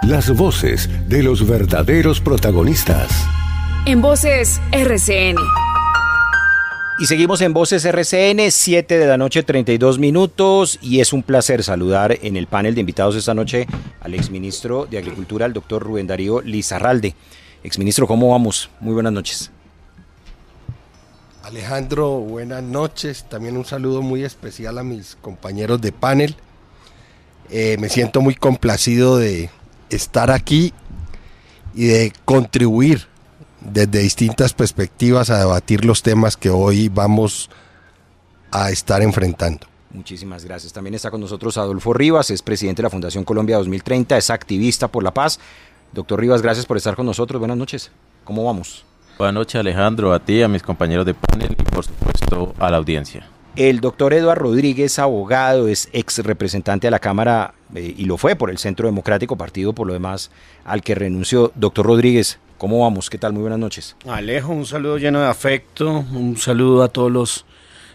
las voces de los verdaderos protagonistas. En Voces RCN. Y seguimos en Voces RCN, 7 de la noche, 32 minutos, y es un placer saludar en el panel de invitados esta noche al exministro de Agricultura, el doctor Rubén Darío Lizarralde. Exministro, ¿cómo vamos? Muy buenas noches. Alejandro, buenas noches. También un saludo muy especial a mis compañeros de panel. Me siento muy complacido de estar aquí y de contribuir desde distintas perspectivas a debatir los temas que hoy vamos a estar enfrentando. Muchísimas gracias. También está con nosotros Adolfo Rivas, es presidente de la Fundación Colombia 2030, es activista por la paz. Doctor Rivas, gracias por estar con nosotros. Buenas noches. ¿Cómo vamos? Buenas noches, Alejandro, a ti, a mis compañeros de panel y por supuesto a la audiencia. El doctor Eduardo Rodríguez, abogado, es ex representante de la Cámara y lo fue por el Centro Democrático, partido por lo demás al que renunció. Doctor Rodríguez, ¿cómo vamos? ¿Qué tal? Muy buenas noches. Alejo, un saludo lleno de afecto, un saludo a todos los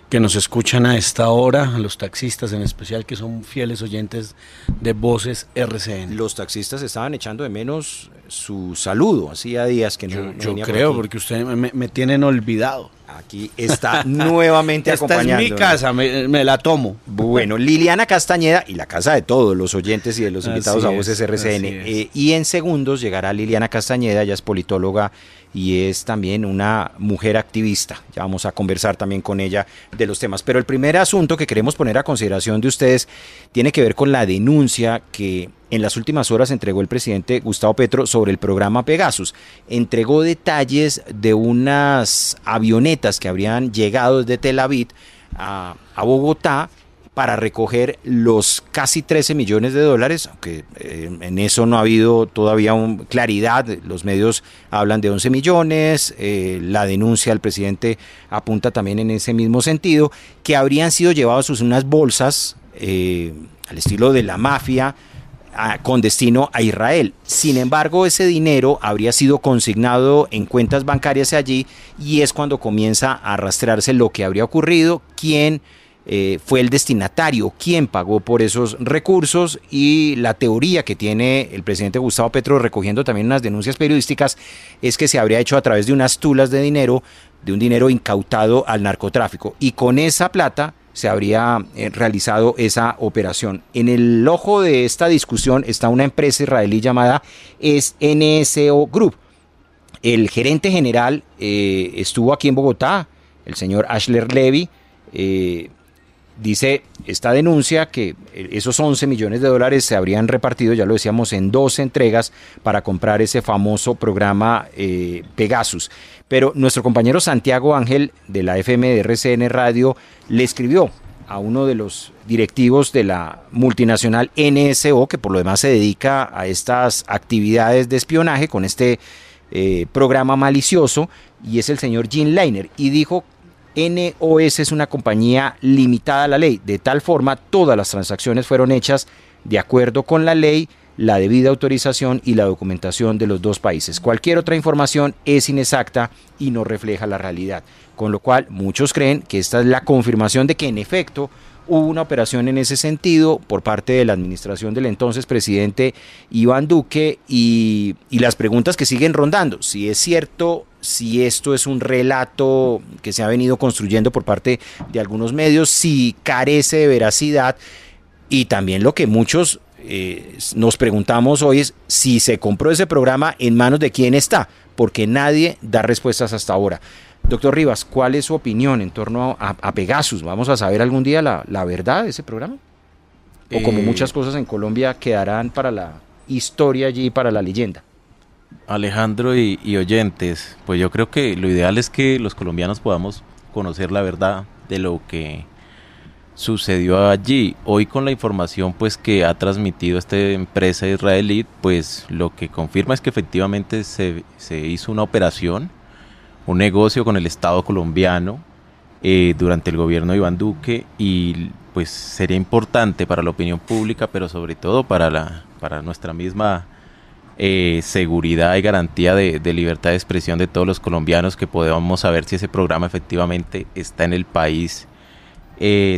que nos escuchan a esta hora, a los taxistas en especial, que son fieles oyentes de Voces RCN. Los taxistas estaban echando de menos su saludo, hacía días que no Yo venía creo, porque ustedes me tienen olvidado. Aquí está nuevamente acompañando. Esta es mi casa, me la tomo. Bueno, Liliana Castañeda, y la casa de todos los oyentes y de los invitados a Voces RCN. Y en segundos llegará Liliana Castañeda, ella es politóloga y es también una mujer activista. Ya vamos a conversar también con ella de los temas. Pero el primer asunto que queremos poner a consideración de ustedes tiene que ver con la denuncia que en las últimas horas entregó el presidente Gustavo Petro sobre el programa Pegasus. Entregó detalles de unas avionetas que habrían llegado desde Tel Aviv a Bogotá para recoger los casi 13 millones de dólares, aunque en eso no ha habido todavía claridad. Los medios hablan de 11 millones, la denuncia del presidente apunta también en ese mismo sentido, que habrían sido llevados en unas bolsas al estilo de la mafia, con destino a Israel. Sin embargo, ese dinero habría sido consignado en cuentas bancarias allí y es cuando comienza a rastrearse lo que habría ocurrido, quién fue el destinatario, quién pagó por esos recursos, y la teoría que tiene el presidente Gustavo Petro, recogiendo también unas denuncias periodísticas, es que se habría hecho a través de unas tulas de dinero, de un dinero incautado al narcotráfico, y con esa plata se habría realizado esa operación. En el ojo de esta discusión está una empresa israelí llamada NSO Group. El gerente general estuvo aquí en Bogotá, el señor Ashler Levy. Dice esta denuncia que esos 11 millones de dólares se habrían repartido, ya lo decíamos, en 2 entregas para comprar ese famoso programa Pegasus. Pero nuestro compañero Santiago Ángel de la FM de RCN Radio le escribió a uno de los directivos de la multinacional NSO, que por lo demás se dedica a estas actividades de espionaje con este programa malicioso, y es el señor Jim Leiner, y dijo: NOS es una compañía limitada a la ley, de tal forma todas las transacciones fueron hechas de acuerdo con la ley, la debida autorización y la documentación de los dos países. Cualquier otra información es inexacta y no refleja la realidad, con lo cual muchos creen que esta es la confirmación de que en efecto hubo una operación en ese sentido por parte de la administración del entonces presidente Iván Duque, y las preguntas que siguen rondando: si es cierto, si esto es un relato que se ha venido construyendo por parte de algunos medios, si carece de veracidad, y también lo que muchos nos preguntamos hoy es si se compró ese programa, en manos de quién está, porque nadie da respuestas hasta ahora. Doctor Rivas, ¿cuál es su opinión en torno a Pegasus? ¿Vamos a saber algún día la verdad de ese programa? ¿O como muchas cosas en Colombia quedarán para la historia allí, para la leyenda? Alejandro y oyentes, pues yo creo que lo ideal es que los colombianos podamos conocer la verdad de lo que sucedió allí. Hoy, con la información pues que ha transmitido esta empresa israelí, pues lo que confirma es que efectivamente se hizo una operación, un negocio con el Estado colombiano durante el gobierno de Iván Duque, y pues sería importante para la opinión pública, pero sobre todo para nuestra misma seguridad y garantía de libertad de expresión de todos los colombianos, que podamos saber si ese programa efectivamente está en el país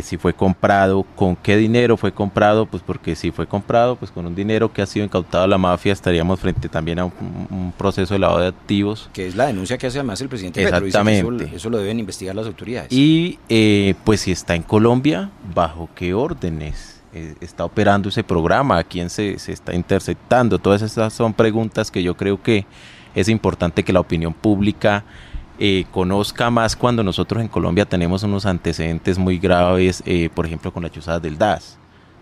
si fue comprado, con qué dinero fue comprado, pues porque si fue comprado pues con un dinero que ha sido incautado a la mafia, estaríamos frente también a un proceso de lavado de activos. Que es la denuncia que hace además el presidente Petro. Exactamente. Dice que eso lo deben investigar las autoridades. Y pues si está en Colombia, ¿bajo qué órdenes está operando ese programa? ¿A quién se está interceptando? Todas esas son preguntas que yo creo que es importante que la opinión pública conozca más, cuando nosotros en Colombia tenemos unos antecedentes muy graves, por ejemplo con las chuzadas del DAS,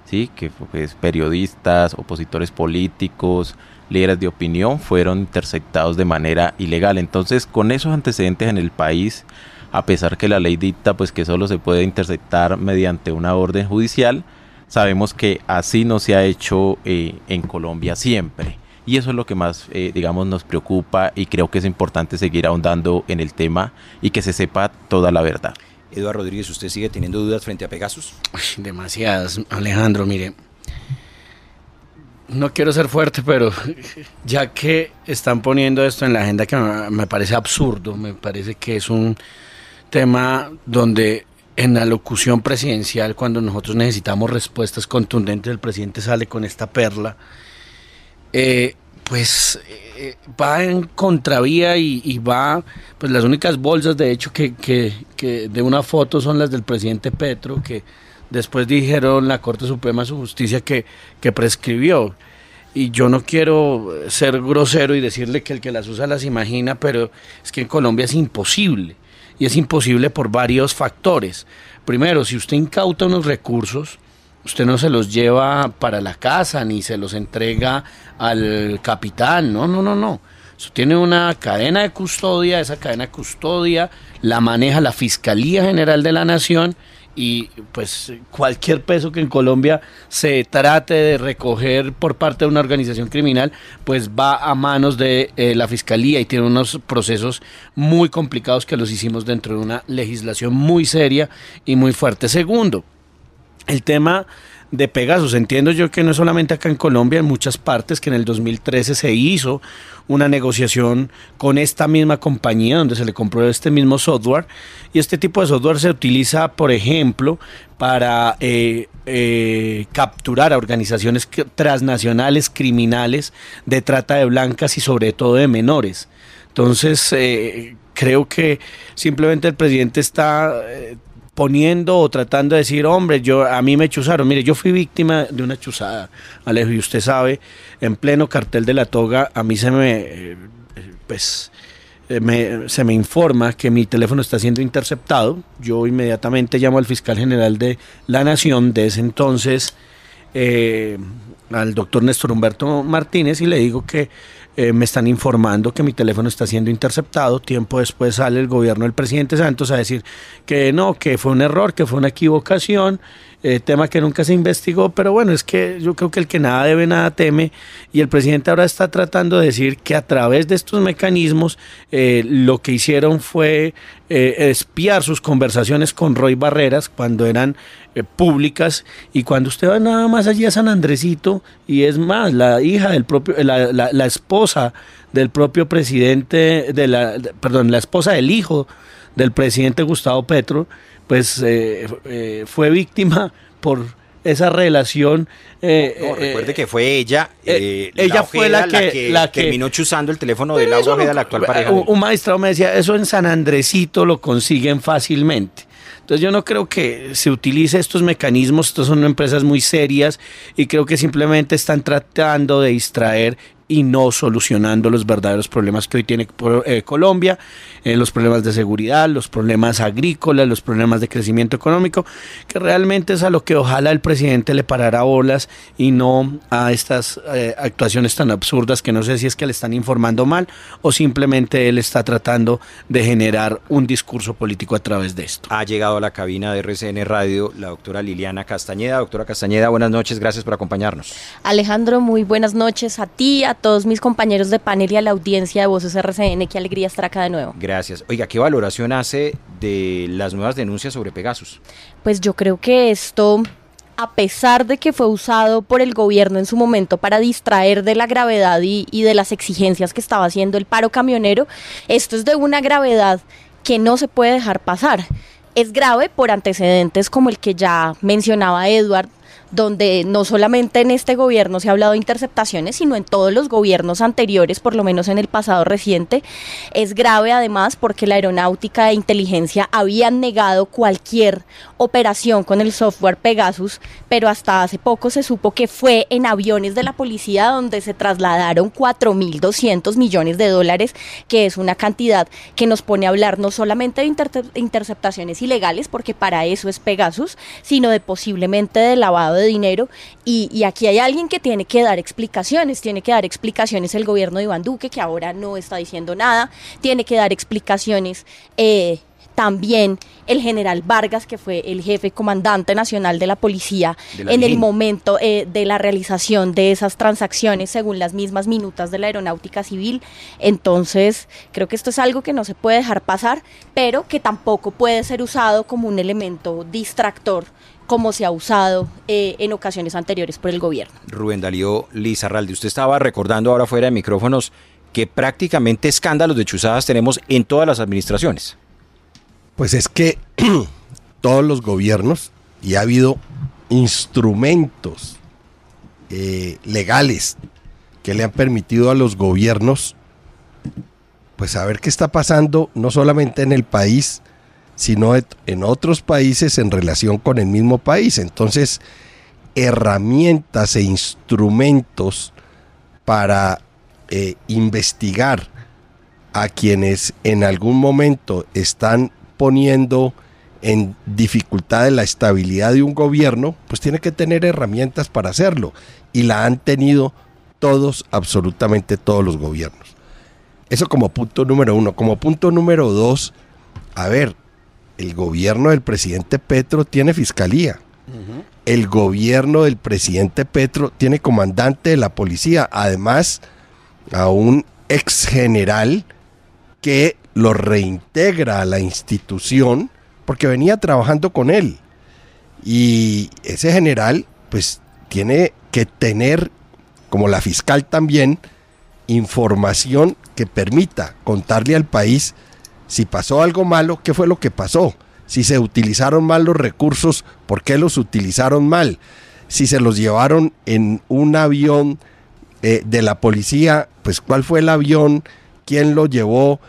¿sí? Que pues, periodistas, opositores políticos, líderes de opinión fueron interceptados de manera ilegal. Entonces, con esos antecedentes en el país, a pesar que la ley dicta pues que solo se puede interceptar mediante una orden judicial, sabemos que así no se ha hecho en Colombia siempre. Y eso es lo que más, digamos, nos preocupa, y creo que es importante seguir ahondando en el tema y que se sepa toda la verdad. Eduardo Rodríguez, ¿usted sigue teniendo dudas frente a Pegasus? Demasiadas, Alejandro, mire. No quiero ser fuerte, pero ya que están poniendo esto en la agenda, que me parece absurdo, me parece que es un tema donde en la locución presidencial, cuando nosotros necesitamos respuestas contundentes, el presidente sale con esta perla. Va en contravía y va, pues las únicas bolsas de hecho que de una foto son las del presidente Petro, que después dijeron la Corte Suprema de Justicia que prescribió. Y yo no quiero ser grosero y decirle que el que las usa las imagina, pero es que en Colombia es imposible, y es imposible por varios factores. Primero, si usted incauta unos recursos, usted no se los lleva para la casa ni se los entrega al capitán, no. Eso tiene una cadena de custodia, esa cadena de custodia la maneja la Fiscalía General de la Nación, y pues cualquier peso que en Colombia se trate de recoger por parte de una organización criminal, pues va a manos de la Fiscalía, y tiene unos procesos muy complicados que los hicimos dentro de una legislación muy seria y muy fuerte. Segundo, el tema de Pegasus. Entiendo yo que no es solamente acá en Colombia, en muchas partes, que en el 2013 se hizo una negociación con esta misma compañía donde se le compró este mismo software, y este tipo de software se utiliza, por ejemplo, para capturar a organizaciones transnacionales criminales de trata de blancas y sobre todo de menores. Entonces, creo que simplemente el presidente está poniendo o tratando de decir, hombre, a mí me chuzaron. Mire, yo fui víctima de una chuzada, Alejo, y usted sabe, en pleno cartel de La Toga, a mí se me informa que mi teléfono está siendo interceptado. Yo inmediatamente llamo al fiscal general de la Nación de ese entonces, al doctor Néstor Humberto Martínez, y le digo que me están informando que mi teléfono está siendo interceptado. Tiempo después sale el gobierno del presidente Santos a decir que no, que fue un error, que fue una equivocación, tema que nunca se investigó. Pero bueno, es que yo creo que el que nada debe, nada teme, y el presidente ahora está tratando de decir que a través de estos mecanismos lo que hicieron fue espiar sus conversaciones con Roy Barreras cuando eran públicas, y cuando usted va nada más allí a San Andresito, y es más, la hija del propio, la esposa del propio presidente, la esposa del hijo del presidente Gustavo Petro, pues fue víctima por esa relación. Recuerde que fue ella fue la que terminó chuzando el teléfono de Laura Ojeda, la actual pareja. Un magistrado me decía, eso en San Andresito lo consiguen fácilmente. Entonces yo no creo que se utilice estos mecanismos. Estos son empresas muy serias, y creo que simplemente están tratando de distraer y no solucionando los verdaderos problemas que hoy tiene Colombia, los problemas de seguridad, los problemas agrícolas, los problemas de crecimiento económico, que realmente es a lo que ojalá el presidente le parara bolas, y no a estas actuaciones tan absurdas, que no sé si es que le están informando mal o simplemente él está tratando de generar un discurso político a través de esto. Ha llegado a la cabina de RCN Radio la doctora Liliana Castañeda. Doctora Castañeda, buenas noches, gracias por acompañarnos. Alejandro, muy buenas noches a ti, a todos mis compañeros de panel y a la audiencia de Voces RCN. Qué alegría estar acá de nuevo. Gracias. Oiga, ¿qué valoración hace de las nuevas denuncias sobre Pegasus? Pues yo creo que esto, a pesar de que fue usado por el gobierno en su momento para distraer de la gravedad y de las exigencias que estaba haciendo el paro camionero, esto es de una gravedad que no se puede dejar pasar. Es grave por antecedentes como el que ya mencionaba Edward, donde no solamente en este gobierno se ha hablado de interceptaciones, sino en todos los gobiernos anteriores, por lo menos en el pasado reciente. Es grave además porque la aeronáutica e inteligencia habían negado cualquier operación con el software Pegasus, pero hasta hace poco se supo que fue en aviones de la policía donde se trasladaron 4.200 millones de dólares, que es una cantidad que nos pone a hablar no solamente de interceptaciones ilegales, porque para eso es Pegasus, sino de posiblemente de lavado de dinero, y aquí hay alguien que tiene que dar explicaciones el gobierno de Iván Duque, que ahora no está diciendo nada, tiene que dar explicaciones también el general Vargas, que fue el jefe comandante nacional de la policía en el momento de la realización de esas transacciones, según las mismas minutas de la aeronáutica civil. Entonces, creo que esto es algo que no se puede dejar pasar, pero que tampoco puede ser usado como un elemento distractor, como se ha usado en ocasiones anteriores por el gobierno. Rubén Darío Lizarralde, usted estaba recordando ahora fuera de micrófonos que prácticamente escándalos de chuzadas tenemos en todas las administraciones. Pues es que todos los gobiernos, y ha habido instrumentos legales que le han permitido a los gobiernos pues saber qué está pasando no solamente en el país, sino en otros países en relación con el mismo país. Entonces, herramientas e instrumentos para investigar a quienes en algún momento están poniendo en dificultad la estabilidad de un gobierno, pues tiene que tener herramientas para hacerlo, y la han tenido todos, absolutamente todos los gobiernos. Eso como punto número uno. Como punto número dos, a ver, el gobierno del presidente Petro tiene fiscalía. El gobierno del presidente Petro tiene comandante de la policía, además a un ex general que lo reintegra a la institución porque venía trabajando con él. Y ese general pues tiene que tener, como la fiscal también, información que permita contarle al país si pasó algo malo, qué fue lo que pasó. Si se utilizaron mal los recursos, ¿por qué los utilizaron mal? Si se los llevaron en un avión de la policía, pues ¿cuál fue el avión? ¿Quién lo llevó?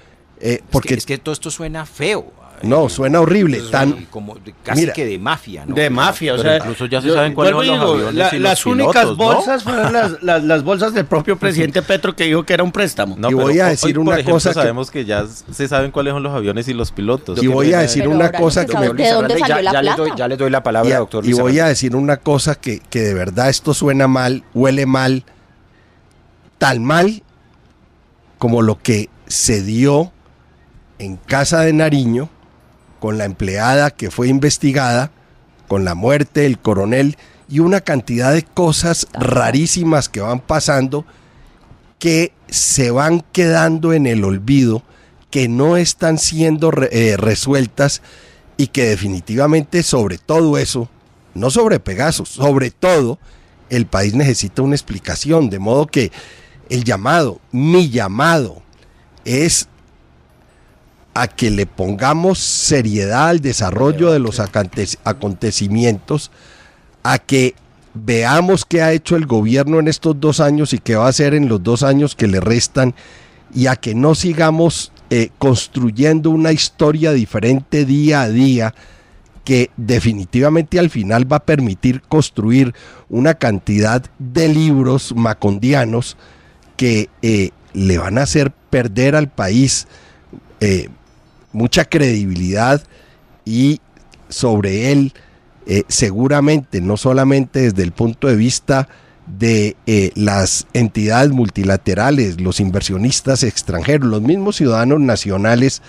Porque es que todo esto suena feo. No, suena horrible. Como casi que de mafia, ¿no? De mafia, o Pero sea, incluso ya se saben cuáles son los aviones y los las únicas pilotos, ¿no? bolsas fueron las bolsas del propio presidente Petro, que dijo que era un préstamo. No, y voy a decir una cosa que sabemos que ya se saben cuáles son los aviones y los pilotos. Y voy a decir Pero una ahora cosa no se que sabe de dónde salió la plata. Ya le doy la palabra, doctor y voy Lizarralde. a decir una cosa que de verdad esto suena mal, huele mal, tan mal como lo que se dio en Casa de Nariño con la empleada que fue investigada, con la muerte del coronel y una cantidad de cosas rarísimas que van pasando, que se van quedando en el olvido, que no están siendo resueltas, y que definitivamente sobre todo eso, no sobre Pegasus, sobre todo el país necesita una explicación, de modo que mi llamado es a que le pongamos seriedad al desarrollo de los acontecimientos, a que veamos qué ha hecho el gobierno en estos 2 años y qué va a hacer en los 2 años que le restan, y a que no sigamos construyendo una historia diferente día a día, que definitivamente al final va a permitir construir una cantidad de libros macondianos que le van a hacer perder al país mucha credibilidad, y sobre él seguramente no solamente desde el punto de vista de las entidades multilaterales, los inversionistas extranjeros, los mismos ciudadanos nacionales,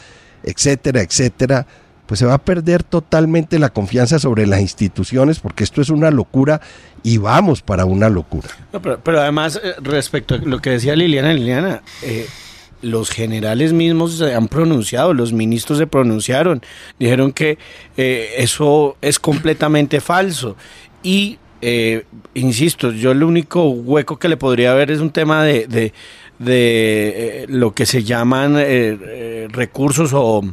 etcétera, etcétera, pues se va a perder totalmente la confianza sobre las instituciones, porque esto es una locura y vamos para una locura. No, pero además, respecto a lo que decía Liliana, los generales mismos se han pronunciado, los ministros se pronunciaron, dijeron que eso es completamente falso. Y insisto, yo el único hueco que le podría ver es un tema de lo que se llaman recursos o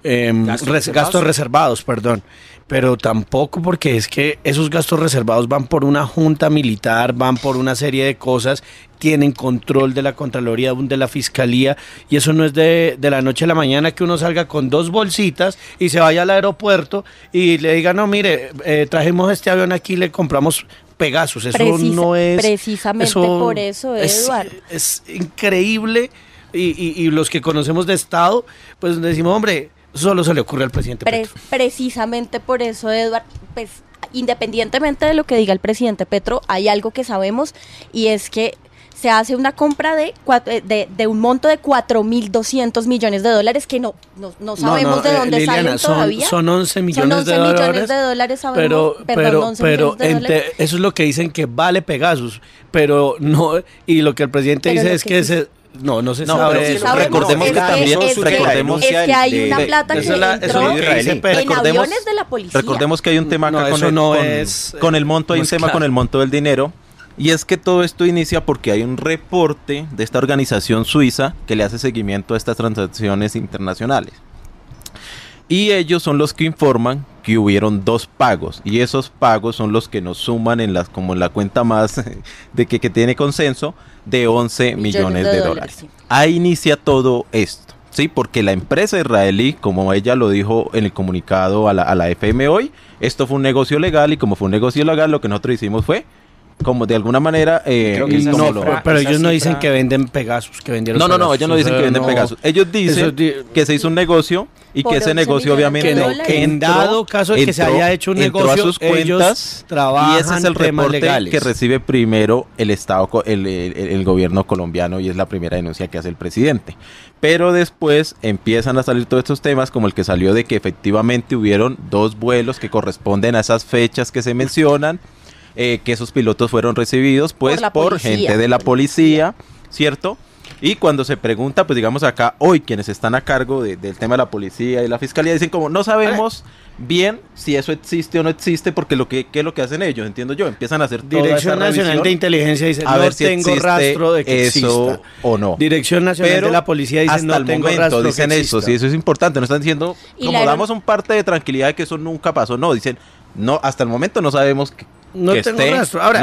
gastos reservados, perdón. Pero tampoco, porque es que esos gastos reservados van por una junta militar, van por una serie de cosas, tienen control de la Contraloría, de la Fiscalía, y eso no es de la noche a la mañana que uno salga con 2 bolsitas y se vaya al aeropuerto y le diga, no, mire, trajimos este avión aquí, le compramos Pegasus. Eso no es... Precisamente eso, por eso, Eduardo. Es increíble, y los que conocemos de Estado, pues decimos, hombre, solo se le ocurre al presidente Petro. Precisamente por eso, Eduardo, pues independientemente de lo que diga el presidente Petro, hay algo que sabemos, y es que se hace una compra de un monto de 4.200 millones de dólares que no sabemos de dónde Liliana, salen todavía. Son 11 millones de dólares. Millones de dólares, sabemos, pero eso es lo que dicen que vale Pegasus, pero no, y lo que el presidente dice es que no se sabe. Recordemos que también hay una plata que entró en aviones de la policía. Recordemos que hay un tema acá con el monto, hay un tema con el monto del dinero, y es que todo esto inicia porque hay un reporte de esta organización suiza que le hace seguimiento a estas transacciones internacionales. Y ellos son los que informan que hubieron 2 pagos, y esos pagos son los que nos suman como en la cuenta más de que tiene consenso, de 11 millones de dólares. Sí. Ahí inicia todo esto, ¿sí? Porque la empresa israelí, como ella lo dijo en el comunicado a la FM hoy, esto fue un negocio legal, y como fue un negocio legal, lo que nosotros hicimos fue, como de alguna manera... pero ellos no dicen que venden Pegasus, que vendieron Pegasus. No, ellos no dicen que venden Pegasus. Ellos dicen que se hizo un negocio, y que ese negocio obviamente... Que en dado caso de que se haya hecho un negocio, a sus cuentas, trabajan, y ese es el reporte que recibe primero el Estado, el gobierno colombiano, y es la primera denuncia que hace el presidente. Pero después empiezan a salir todos estos temas, como el que salió de que efectivamente hubieron 2 vuelos que corresponden a esas fechas que se mencionan, que esos pilotos fueron recibidos pues por gente de la policía, ¿cierto? Y cuando se pregunta, pues digamos acá, hoy quienes están a cargo del tema de la policía y la fiscalía dicen como, no sabemos bien si eso existe o no existe, porque ¿qué es lo que hacen ellos? Entiendo yo, empiezan a hacer toda Dirección Nacional de Inteligencia dice, a ver si tengo rastro de que eso exista o no. Dirección Nacional de la Policía dice, hasta no tengo rastro dicen que eso, exista. sí, eso es importante, no están diciendo, como damos un parte de tranquilidad de que eso nunca pasó, no, dicen, no, hasta el momento no sabemos no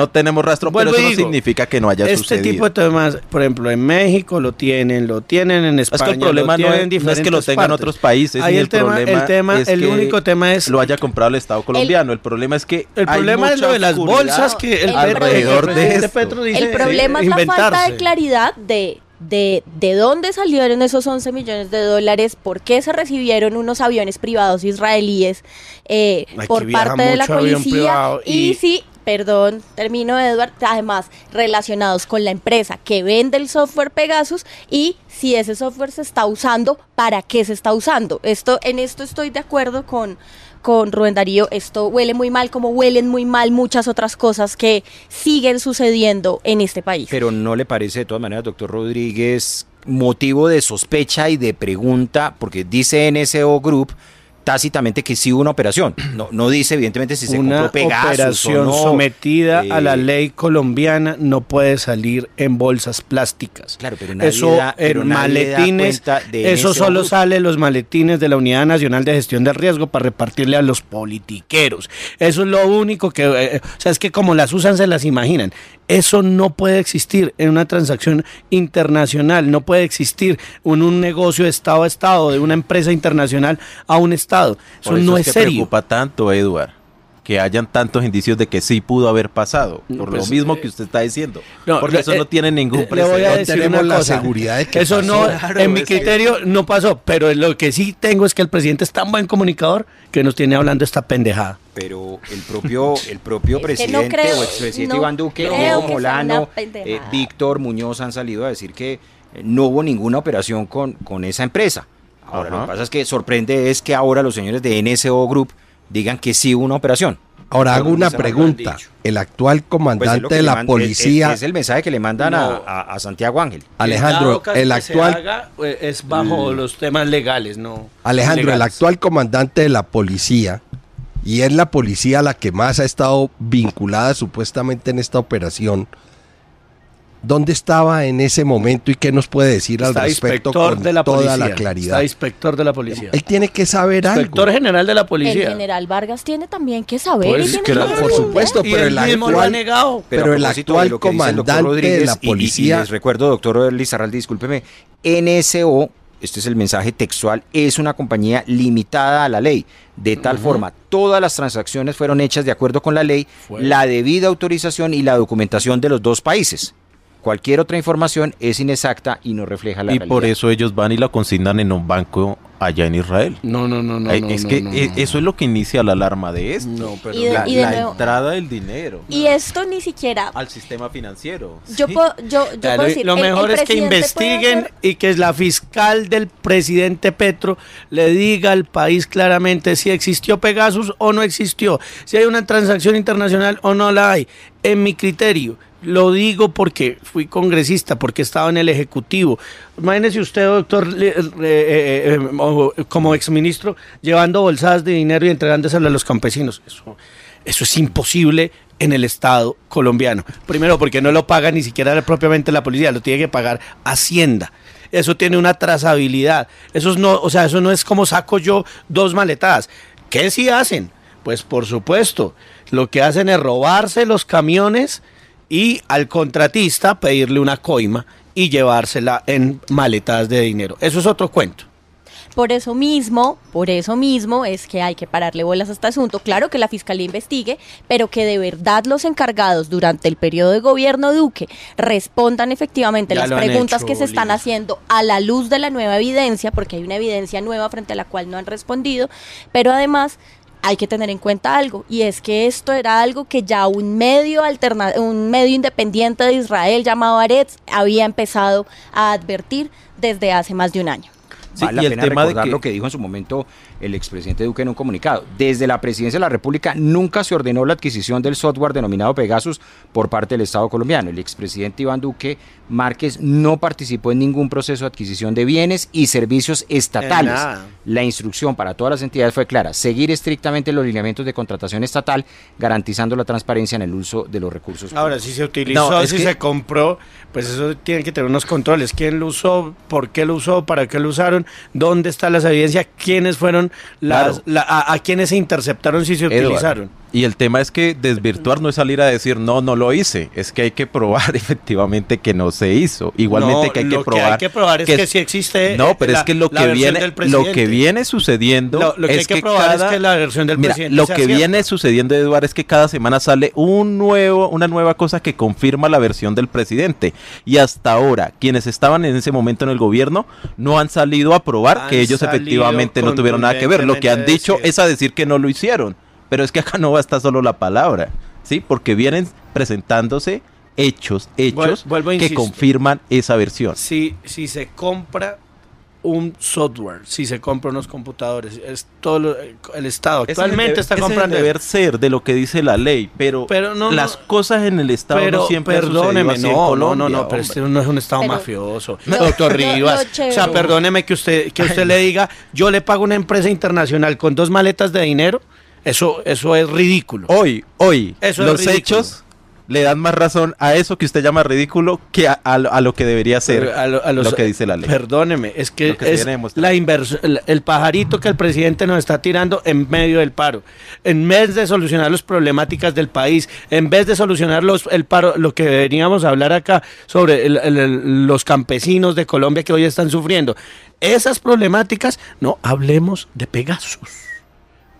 tenemos rastro, pero eso no significa que no haya sucedido. Este tipo de temas, por ejemplo, en México lo tienen en España. Es que el problema no es que lo tengan otros países. Ahí el único tema es lo haya comprado el Estado colombiano. El problema es que el problema es lo de las bolsas que alrededor de Petro dice. El problema es la falta de claridad de dónde salieron esos 11 millones de dólares, por qué se recibieron unos aviones privados israelíes por parte de la policía, y sí, perdón, termino, Eduardo, además relacionados con la empresa que vende el software Pegasus, y si ese software se está usando, ¿para qué se está usando? En esto estoy de acuerdo con Rubén Darío. Esto huele muy mal, como huelen muy mal muchas otras cosas que siguen sucediendo en este país. Pero ¿no le parece de todas maneras, doctor Rodríguez, motivo de sospecha y de pregunta? Porque dice NSO Group tácitamente que sí hubo una operación. No dice evidentemente si se compró Pegasus operación o no. Sometida a la ley colombiana no puede salir en bolsas plásticas. Claro, pero nadie maletines, eso solo sale en los maletines de la Unidad Nacional de Gestión del Riesgo para repartirle a los politiqueros. Eso es lo único que, o sea, es que como las usan se las imaginan. Eso no puede existir en una transacción internacional, no puede existir en un negocio de Estado a Estado, de una empresa internacional a un Estado. Eso no es serio. Preocupa tanto, Eduardo, que hayan tantos indicios de que sí pudo haber pasado, por lo mismo que usted está diciendo, porque eso no tiene ningún precedente. Le voy a decir una cosa, seguridad de que eso pasó. no, en mi criterio no pasó, pero lo que sí tengo es que el presidente es tan buen comunicador que nos tiene hablando esta pendejada. Pero el propio presidente o expresidente Iván Duque, Diego Molano, Víctor Muñoz han salido a decir que no hubo ninguna operación con esa empresa. Ahora, lo que pasa es que sorprende es que ahora los señores de NSO Group digan que sí hubo una operación. Ahora hago una pregunta. El actual comandante de la policía... Es el mensaje que le mandan a Santiago Ángel. Alejandro, el actual... es bajo los temas legales, ¿no? Alejandro, legales. El actual comandante de la policía, y es la policía la que más ha estado vinculada supuestamente en esta operación, ¿Dónde estaba en ese momento y qué nos puede decir al respecto con toda la claridad? Está inspector de la policía. Él tiene que saber algo. Inspector general de la policía. El general Vargas tiene también que saber. Pues, y tiene que por supuesto, y pero él el mismo lo ha negado. Pero el a propósito de actual lo que dice el doctor comandante Rodríguez, de la policía... Y les recuerdo, doctor Lizarralde, discúlpeme, NSO, este es el mensaje textual, es una compañía limitada a la ley. De tal forma, todas las transacciones fueron hechas de acuerdo con la ley, la debida autorización y la documentación de los dos países. Cualquier otra información es inexacta y no refleja la realidad. Y por eso ellos van y la consignan en un banco allá en Israel. No. Eso es lo que inicia la alarma de esto. No, pero Y de la nuevo- entrada del dinero Y esto ni siquiera... al sistema financiero. Yo ¿sí? puedo decir, lo mejor es que presidente puede investiguen hacer- y que la fiscal del presidente Petro le diga al país claramente si existió Pegasus o no existió, si hay una transacción internacional o no la hay. En mi criterio, lo digo porque fui congresista, porque estaba en el Ejecutivo. Imagínese usted, doctor, como exministro, llevando bolsadas de dinero y entregándoselo a los campesinos. Eso es imposible en el Estado colombiano. Primero, porque no lo paga ni siquiera propiamente la policía, lo tiene que pagar Hacienda. Eso tiene una trazabilidad. Eso no es como saco yo 2 maletadas. ¿Qué sí hacen? Pues por supuesto, lo que hacen es robarse los camiones y al contratista pedirle una coima y llevársela en maletadas de dinero. Eso es otro cuento. Por eso mismo es que hay que pararle bolas a este asunto. Claro que la fiscalía investigue, pero que de verdad los encargados durante el periodo de gobierno Duque respondan efectivamente Ya las lo han preguntas hecho, que se están Lina. haciendo a la luz de la nueva evidencia, porque hay una evidencia nueva frente a la cual no han respondido, pero además hay que tener en cuenta algo, y es que esto era algo que ya un medio independiente de Israel llamado Haaretz había empezado a advertir desde hace más de un año. Sí, Vale y la el pena tema de recordar que- lo que dijo en su momento el expresidente Duque en un comunicado. Desde la presidencia de la República nunca se ordenó la adquisición del software denominado Pegasus por parte del Estado colombiano. El expresidente Iván Duque Márquez no participó en ningún proceso de adquisición de bienes y servicios estatales. Nada. La instrucción para todas las entidades fue clara: seguir estrictamente los lineamientos de contratación estatal, garantizando la transparencia en el uso de los recursos Ahora, públicos. si se utilizó, No, es si que- se compró, pues eso tiene que tener unos controles. ¿Quién lo usó? ¿Por qué lo usó? ¿Para qué lo usaron? ¿Dónde están las evidencias? ¿Quiénes fueron las... Claro. a quiénes se interceptaron si se Edward, utilizaron? Y el tema es que desvirtuar no es salir a decir no lo hice, es que hay que probar efectivamente que no se hizo. Igualmente No, que hay lo que probar. que hay que probar es que sí existe. No, pero es que lo que viene sucediendo Lo que hay que probar es que la versión del Mira, presidente lo sea que cierta. viene sucediendo, Eduardo, es que cada semana sale una nueva cosa que confirma la versión del presidente. Y hasta ahora, quienes estaban en ese momento en el gobierno no han salido a probar Han que ellos salido efectivamente no tuvieron nada que ver. Lo que han dicho contundentemente es a decir que no lo hicieron. Pero es que acá no basta solo la palabra, ¿sí? Porque vienen presentándose hechos Vuelvo a que insistir. confirman esa versión. Si se compra un software, si se compra unos computadores, es todo el Estado actualmente está comprando. Es el deber ser de lo que dice la ley, pero no, las cosas en el Estado no siempre han sucedido perdóneme, así en no, Colombia, pero hombre. este no es un Estado Pero- mafioso. Lo- Doctor lo Rivas, chévere. o sea, perdóneme que usted le diga, yo le pago a una empresa internacional con 2 maletas de dinero, eso es ridículo. Hoy, Eso es los ridículo. hechos le dan más razón a eso que usted llama ridículo que a lo que debería ser lo que dice la ley. Perdóneme, es que Lo que se es viene demostrando. la inversión, el pajarito que el presidente nos está tirando en medio del paro. En vez de solucionar las problemáticas del país, en vez de solucionar el paro, lo que veníamos a hablar acá sobre los campesinos de Colombia que hoy están sufriendo. Esas problemáticas, no, hablemos de Pegasus.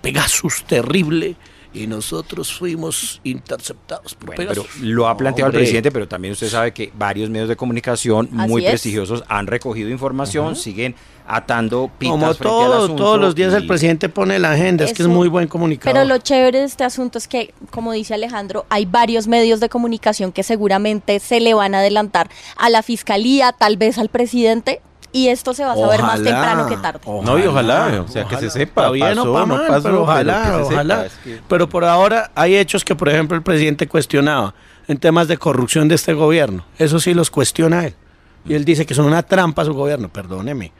Pegasus terrible. Y nosotros fuimos interceptados por Bueno, pero Pegasus. lo ha planteado Hombre. el presidente, pero también usted sabe que varios medios de comunicación Así muy es. prestigiosos han recogido información, siguen atando pitas Como frente al asunto. todos los días el y- presidente pone la agenda, es que es Eso- muy buen comunicador. Pero lo chévere de este asunto es que, como dice Alejandro, hay varios medios de comunicación que seguramente se le van a adelantar a la fiscalía, tal vez al presidente, y esto se va a saber más temprano que tarde. No, y ojalá, o sea, que se sepa, Está bien, pasó, no, pa' no mal, pasó, pero ojalá, pero que se ojalá. sepa, es que- Pero por ahora hay hechos que, por ejemplo, el presidente cuestionaba en temas de corrupción de este gobierno. Eso sí los cuestiona él. Y él dice que son una trampa a su gobierno, perdóneme.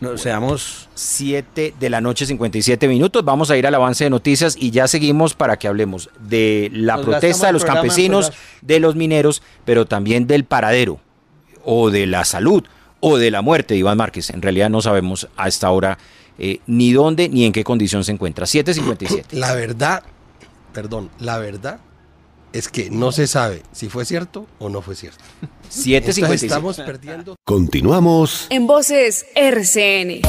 Nos seamos 7 de la noche, 57 minutos. Vamos a ir al avance de noticias y ya seguimos para que hablemos de la protesta de los campesinos, de los mineros, pero también del paradero, o de la salud, o de la muerte de Iván Márquez. En realidad no sabemos a esta hora ni dónde ni en qué condición se encuentra. 7:57. La verdad es que no se sabe si fue cierto o no fue cierto. 7:57. Estamos perdiendo. Continuamos. En Voces RCN.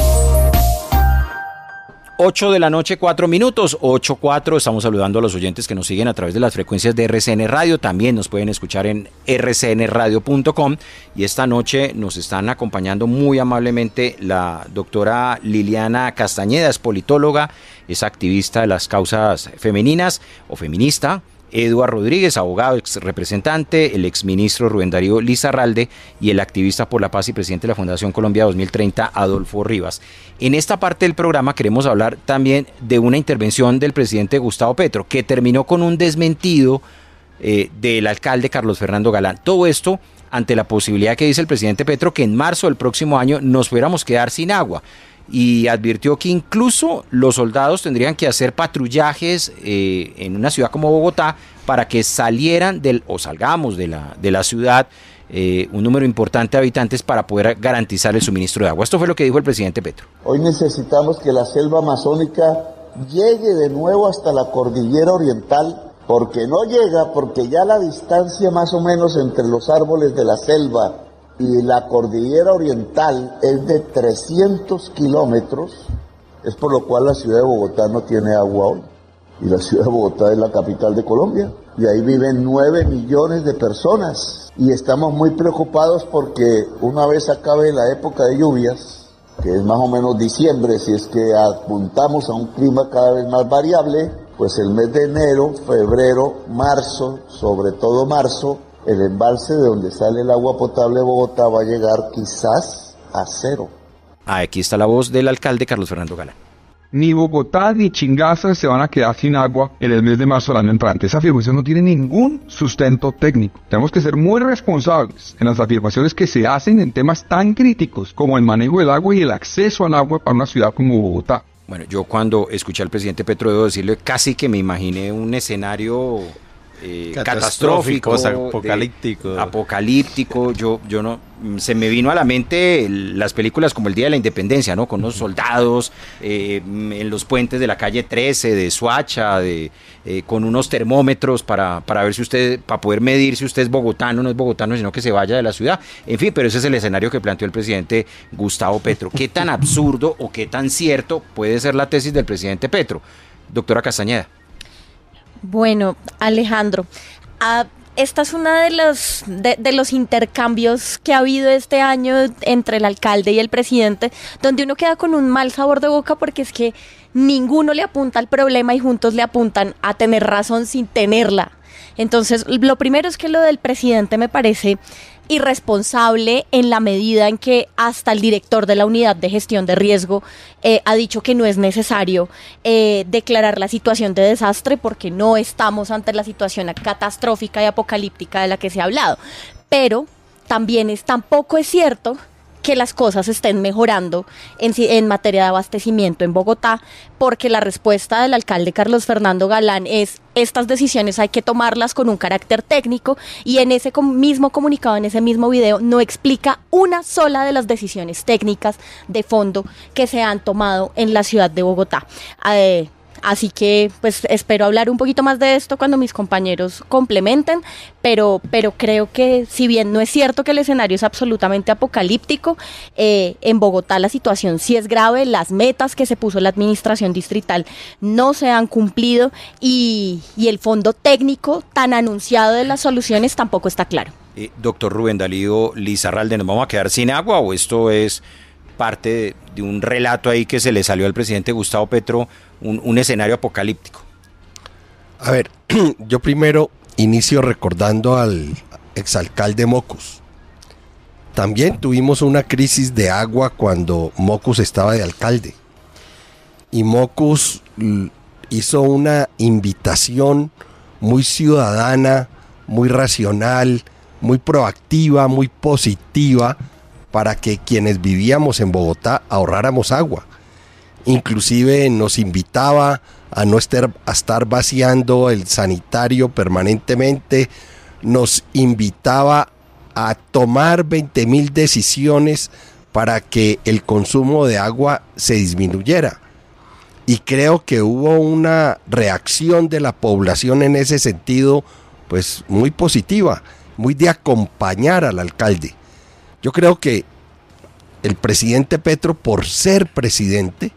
8 de la noche, 4 minutos, 8:04. Estamos saludando a los oyentes que nos siguen a través de las frecuencias de RCN Radio. También nos pueden escuchar en rcnradio.com. Y esta noche nos están acompañando muy amablemente la doctora Liliana Castañeda, es politóloga, es activista de las causas femeninas o feminista. Eduardo Rodríguez, abogado, ex representante, el exministro Rubén Darío Lizarralde y el activista por la paz y presidente de la Fundación Colombia 2030, Adolfo Rivas. En esta parte del programa queremos hablar también de una intervención del presidente Gustavo Petro, que terminó con un desmentido del alcalde Carlos Fernando Galán. Todo esto ante la posibilidad que dice el presidente Petro que en marzo del próximo año nos fuéramos a quedar sin agua. Y advirtió que incluso los soldados tendrían que hacer patrullajes en una ciudad como Bogotá para que salieran salgamos de la ciudad un número importante de habitantes para poder garantizar el suministro de agua. Esto fue lo que dijo el presidente Petro. Hoy necesitamos que la selva amazónica llegue de nuevo hasta la cordillera oriental, porque no llega, porque ya la distancia más o menos entre los árboles de la selva y la cordillera oriental es de 300 kilómetros, es por lo cual la ciudad de Bogotá no tiene agua hoy. Y la ciudad de Bogotá es la capital de Colombia, y ahí viven 9 millones de personas. Y estamos muy preocupados porque una vez acabe la época de lluvias, que es más o menos diciembre, si es que apuntamos a un clima cada vez más variable, pues el mes de enero, febrero, marzo, sobre todo marzo, el embalse de donde sale el agua potable de Bogotá va a llegar quizás a cero. Aquí está la voz del alcalde Carlos Fernando Galán. Ni Bogotá ni Chingaza se van a quedar sin agua en el mes de marzo del año entrante. Esa afirmación no tiene ningún sustento técnico. Tenemos que ser muy responsables en las afirmaciones que se hacen en temas tan críticos como el manejo del agua y el acceso al agua para una ciudad como Bogotá. Bueno, yo cuando escuché al presidente Petro, debo decirle, casi que me imaginé un escenario catastrófico, apocalíptico. Yo no, se me vino a la mente las películas como El Día de la Independencia, ¿no? Con los soldados en los puentes de la calle 13 de Soacha, con unos termómetros para ver si usted, para poder medir si usted es bogotano o no es bogotano, sino que se vaya de la ciudad. En fin, pero ese es el escenario que planteó el presidente Gustavo Petro. ¿Qué tan absurdo o qué tan cierto puede ser la tesis del presidente Petro? Doctora Castañeda. Bueno, Alejandro, esta es una de los intercambios que ha habido este año entre el alcalde y el presidente, donde uno queda con un mal sabor de boca porque es que ninguno le apunta al problema y juntos le apuntan a tener razón sin tenerla. Entonces, lo primero es que lo del presidente me parece irresponsable en la medida en que hasta el director de la unidad de gestión de riesgo ha dicho que no es necesario declarar la situación de desastre porque no estamos ante la situación catastrófica y apocalíptica de la que se ha hablado. Pero tampoco es cierto que las cosas estén mejorando en materia de abastecimiento en Bogotá, porque la respuesta del alcalde Carlos Fernando Galán es: estas decisiones hay que tomarlas con un carácter técnico, y en ese mismo comunicado, en ese mismo video, no explica una sola de las decisiones técnicas de fondo que se han tomado en la ciudad de Bogotá. Así que pues espero hablar un poquito más de esto cuando mis compañeros complementen, pero creo que si bien no es cierto que el escenario es absolutamente apocalíptico, en Bogotá la situación sí es grave, las metas que se puso la administración distrital no se han cumplido y el fondo técnico tan anunciado de las soluciones tampoco está claro. Doctor Rubén Darío Lizarralde, ¿nos vamos a quedar sin agua o esto es parte de un relato ahí que se le salió al presidente Gustavo Petro, un escenario apocalíptico? A ver, yo primero inicio recordando al exalcalde Mocus. También tuvimos una crisis de agua cuando Mocus estaba de alcalde. Y Mocus hizo una invitación muy ciudadana, muy racional, muy proactiva, muy positiva para que quienes vivíamos en Bogotá ahorráramos agua. Inclusive nos invitaba a no estar vaciando el sanitario permanentemente, nos invitaba a tomar 20.000 decisiones para que el consumo de agua se disminuyera. Y creo que hubo una reacción de la población en ese sentido, pues muy positiva, muy de acompañar al alcalde. Yo creo que el presidente Petro, por ser presidente,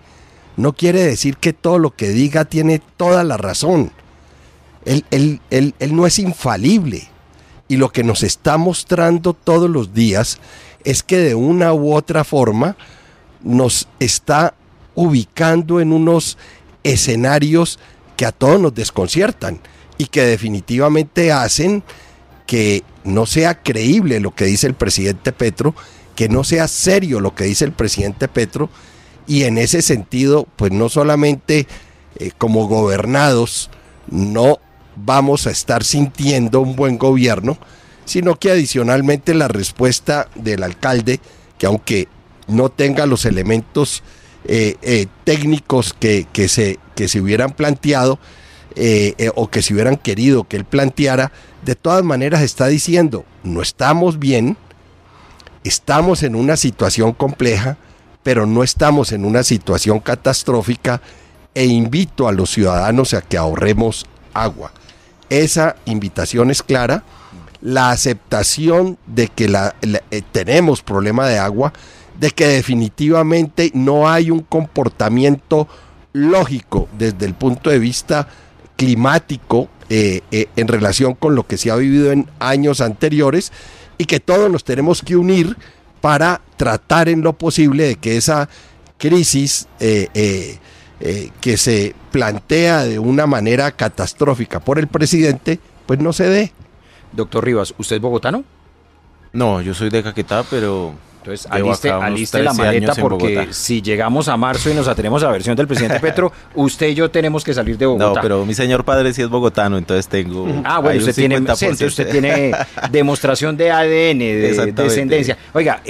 no quiere decir que todo lo que diga tiene toda la razón. Él no es infalible. Y lo que nos está mostrando todos los días es que de una u otra forma nos está ubicando en unos escenarios que a todos nos desconciertan y que definitivamente hacen que no sea creíble lo que dice el presidente Petro, que no sea serio lo que dice el presidente Petro, y en ese sentido, pues no solamente como gobernados no vamos a estar sintiendo un buen gobierno, sino que adicionalmente la respuesta del alcalde, que aunque no tenga los elementos técnicos que se hubieran planteado o que se hubieran querido que él planteara, de todas maneras está diciendo, no estamos bien, estamos en una situación compleja, pero no estamos en una situación catastrófica, e invito a los ciudadanos a que ahorremos agua. Esa invitación es clara, la aceptación de que tenemos problema de agua, de que definitivamente no hay un comportamiento lógico desde el punto de vista climático en relación con lo que se ha vivido en años anteriores, y que todos nos tenemos que unir para tratar en lo posible de que esa crisis que se plantea de una manera catastrófica por el presidente, pues no se dé. Doctor Rivas, ¿usted es bogotano? No, yo soy de Caquetá, pero... Entonces, aliste la maleta, porque si llegamos a marzo y nos atenemos a la versión del presidente Petro, usted y yo tenemos que salir de Bogotá. No, pero mi señor padre sí es bogotano, entonces tengo... Ah, bueno, usted tiene demostración de ADN, de descendencia. Oiga,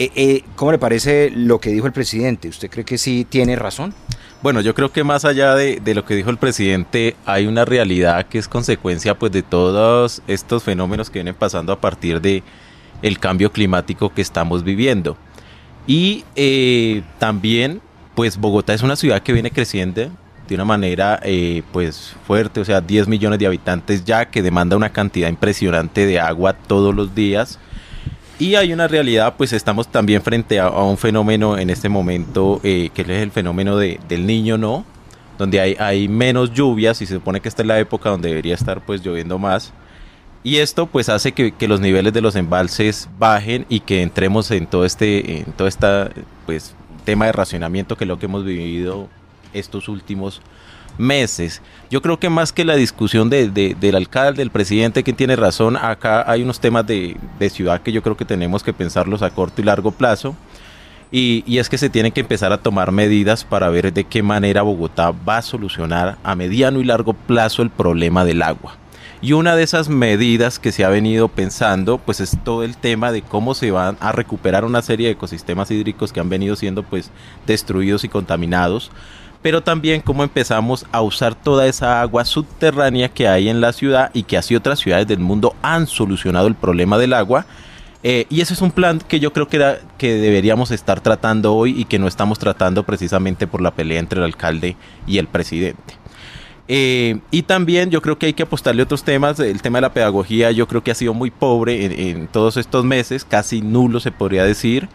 ¿cómo le parece lo que dijo el presidente? ¿Usted cree que sí tiene razón? Bueno, yo creo que más allá de lo que dijo el presidente, hay una realidad que es consecuencia pues de todos estos fenómenos que vienen pasando a partir de el cambio climático que estamos viviendo. Y también, pues Bogotá es una ciudad que viene creciendo de una manera pues fuerte, o sea, 10 millones de habitantes ya, que demanda una cantidad impresionante de agua todos los días. Y hay una realidad, pues estamos también frente a un fenómeno en este momento, que es el fenómeno del Niño No, donde hay menos lluvias y se supone que esta es la época donde debería estar pues lloviendo más. Y esto pues hace que los niveles de los embalses bajen y que entremos en todo esta pues tema de racionamiento, que es lo que hemos vivido estos últimos meses. Yo creo que más que la discusión del alcalde, del presidente, que tiene razón, acá hay unos temas de ciudad que yo creo que tenemos que pensarlos a corto y largo plazo. Y es que se tienen que empezar a tomar medidas para ver de qué manera Bogotá va a solucionar a mediano y largo plazo el problema del agua. Y una de esas medidas que se ha venido pensando, pues es todo el tema de cómo se van a recuperar una serie de ecosistemas hídricos que han venido siendo pues destruidos y contaminados, pero también cómo empezamos a usar toda esa agua subterránea que hay en la ciudad y que así otras ciudades del mundo han solucionado el problema del agua. Y ese es un plan que yo creo que deberíamos estar tratando hoy y que no estamos tratando precisamente por la pelea entre el alcalde y el presidente. Y también yo creo que hay que apostarle a otros temas. El tema de la pedagogía yo creo que ha sido muy pobre en todos estos meses, casi nulo se podría decir.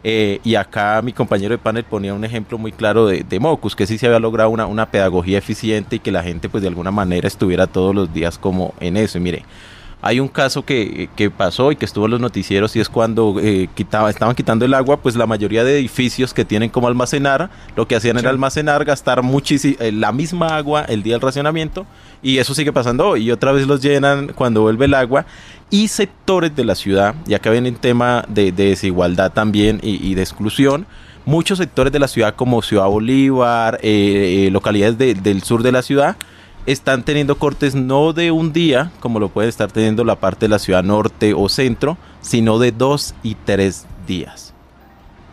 Y acá mi compañero de panel ponía un ejemplo muy claro de Mocus, que sí se había logrado una pedagogía eficiente y que la gente pues de alguna manera estuviera todos los días como en eso. Y mire, hay un caso que pasó y que estuvo en los noticieros, y es cuando estaban quitando el agua, pues la mayoría de edificios que tienen como almacenar, lo que hacían era almacenar, gastar la misma agua el día del racionamiento, y eso sigue pasando hoy, y otra vez los llenan cuando vuelve el agua. Y sectores de la ciudad, y acá viene un tema de desigualdad también y de exclusión, muchos sectores de la ciudad como Ciudad Bolívar, localidades del sur de la ciudad, están teniendo cortes no de un día, como lo puede estar teniendo la parte de la ciudad norte o centro, sino de 2 y 3 días.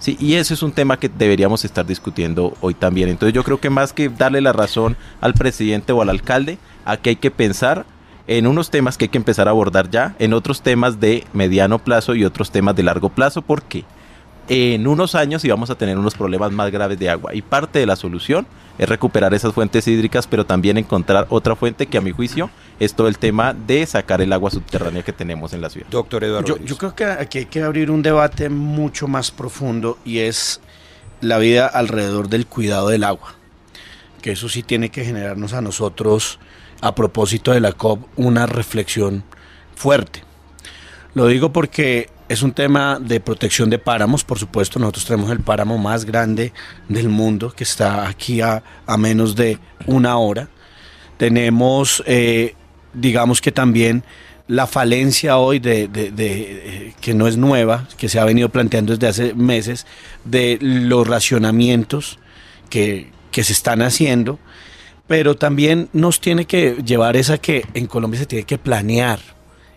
Sí, y eso es un tema que deberíamos estar discutiendo hoy también. Entonces yo creo que más que darle la razón al presidente o al alcalde, aquí hay que pensar en unos temas que hay que empezar a abordar ya, en otros temas de mediano plazo y otros temas de largo plazo, porque en unos años íbamos a tener unos problemas más graves de agua, y parte de la solución es recuperar esas fuentes hídricas, pero también encontrar otra fuente que, a mi juicio, es todo el tema de sacar el agua subterránea que tenemos en la ciudad. Doctor Eduardo. Yo creo que aquí hay que abrir un debate mucho más profundo, y es la vida alrededor del cuidado del agua, que eso sí tiene que generarnos a nosotros, a propósito de la COP, una reflexión fuerte. Lo digo porque es un tema de protección de páramos. Por supuesto, nosotros tenemos el páramo más grande del mundo, que está aquí a menos de una hora. Tenemos, digamos que también la falencia hoy que no es nueva, que se ha venido planteando desde hace meses, de los racionamientos que se están haciendo, pero también nos tiene que llevar esa que en Colombia se tiene que planear